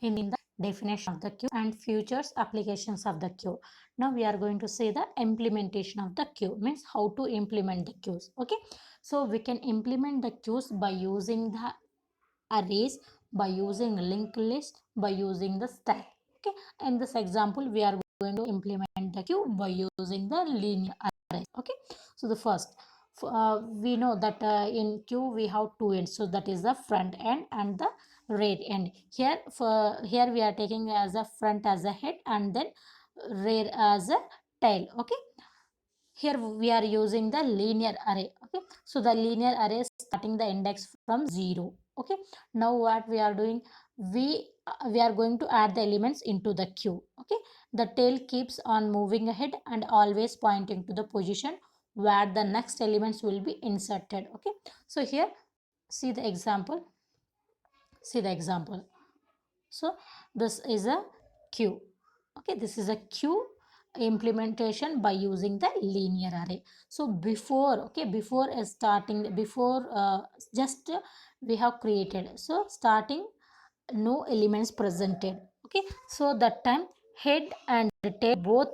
in the definition of the queue and futures applications of the queue. Now we are going to see the implementation of the queue, means how to implement the queues. Okay, so we can implement the queues by using the arrays, by using linked list, by using the stack. Okay, in this example we are going to implement the queue by using the linear array. Okay, so the first we know that in queue we have two ends, so that is the front end and the rear end. Here we are taking as a front as a head and then rear as a tail. Okay, here we are using the linear array. Okay, so the linear array is starting the index from 0. Okay, now what we are doing, we are going to add the elements into the queue. Okay, the tail keeps on moving ahead and always pointing to the position where the next elements will be inserted. Okay, so here see the example, so this is a queue. Okay, this is a queue implementation by using the linear array. So before starting, before just we have created, so starting no elements presented. Okay, so that time head and tail both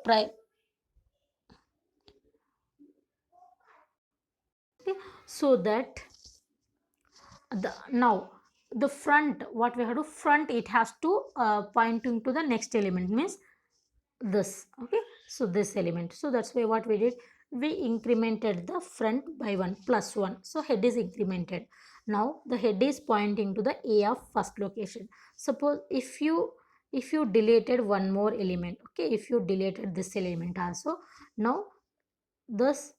so that now the front, what we have to front, it has to pointing to the next element, means this. Okay, so this element, so that's why what we did, we incremented the front by 1 plus 1, so head is incremented. Now the head is pointing to the a of first location. Suppose if you deleted one more element, okay, if you deleted this element also, now this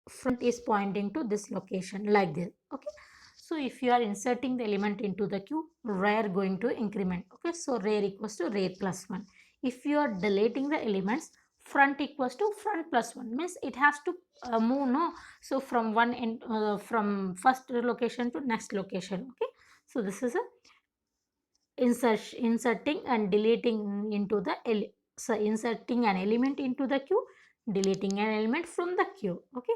front is pointing to this location like this. Okay, so if you are inserting the element into the queue, rear going to increment. Okay, so rear equals to rear plus 1. If you are deleting the elements, front equals to front plus 1, means it has to move, no, so from one end, from first location to next location. Okay, so this is a inserting and deleting into the so inserting an element into the queue, deleting an element from the queue. Okay,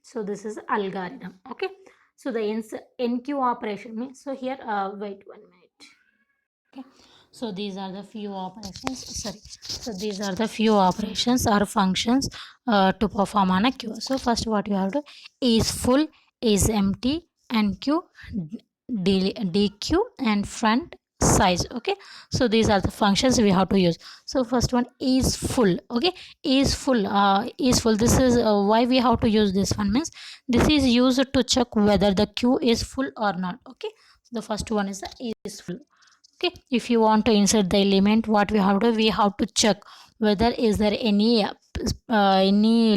so this is algorithm. Okay, so the enqueue operation means, so here wait 1 minute. Okay, so these are the few operations, sorry, so these are the few operations or functions to perform on a queue. So first what you have to, is full, is empty, enqueue, dequeue, and front, size. Okay, so these are the functions we have to use. So first one is full. Okay, is full, this is why we have to use this one, means this is used to check whether the queue is full or not. Okay, so the first one is the is full. Okay, if you want to insert the element, what we have to check whether is there any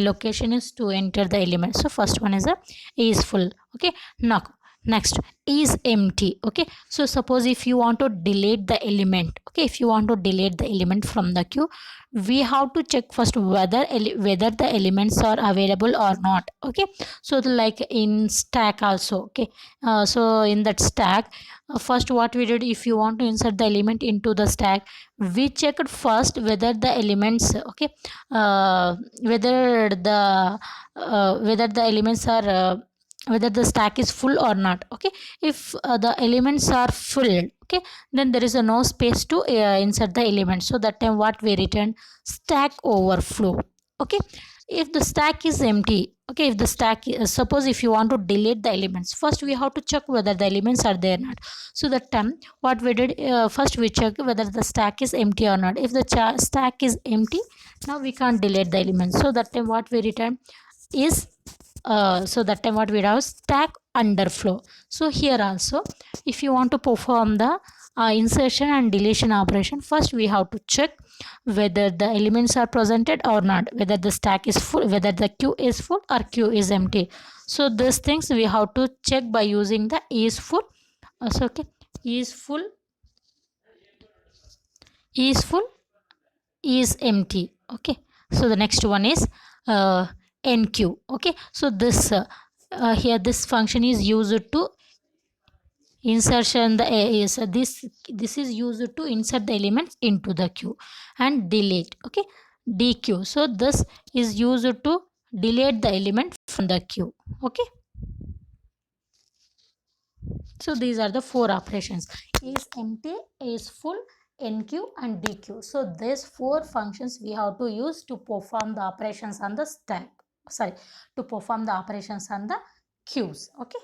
location is to enter the element. So first one is a is full. Okay, now next is empty. Okay, so suppose if you want to delete the element, okay, if you want to delete the element from the queue, we have to check first whether the elements are available or not. Okay, so like in stack also. Okay, so in that stack, first what we did, if you want to insert the element into the stack, we checked first whether the elements, okay, whether the elements are whether the stack is full or not. Okay, if the elements are full, okay, then there is a no space to insert the element, so that time what we return, stack overflow. Okay, if the stack is empty, okay, if the stack suppose if you want to delete the elements, first we have to check whether the elements are there or not. So that time what we did, first we check whether the stack is empty or not. If the stack is empty, now we can't delete the elements, so that time what we return is so that time what we have, stack underflow. So here also, if you want to perform the insertion and deletion operation, first we have to check whether the elements are presented or not, whether the stack is full, whether the queue is full or queue is empty. So these things we have to check by using the is full. So okay, is full, is full, is empty. Okay, so the next one is enqueue. Okay, so this here this function is used to insertion the is this is used to insert the elements into the queue, and delete. Okay, dequeue, so this is used to delete the element from the queue. Okay, So these are the 4 operations: A is empty, A is full, NQ and DQ. So these 4 functions we have to use to perform the operations on the stack. Sorry, to perform the operations on the queues. Okay.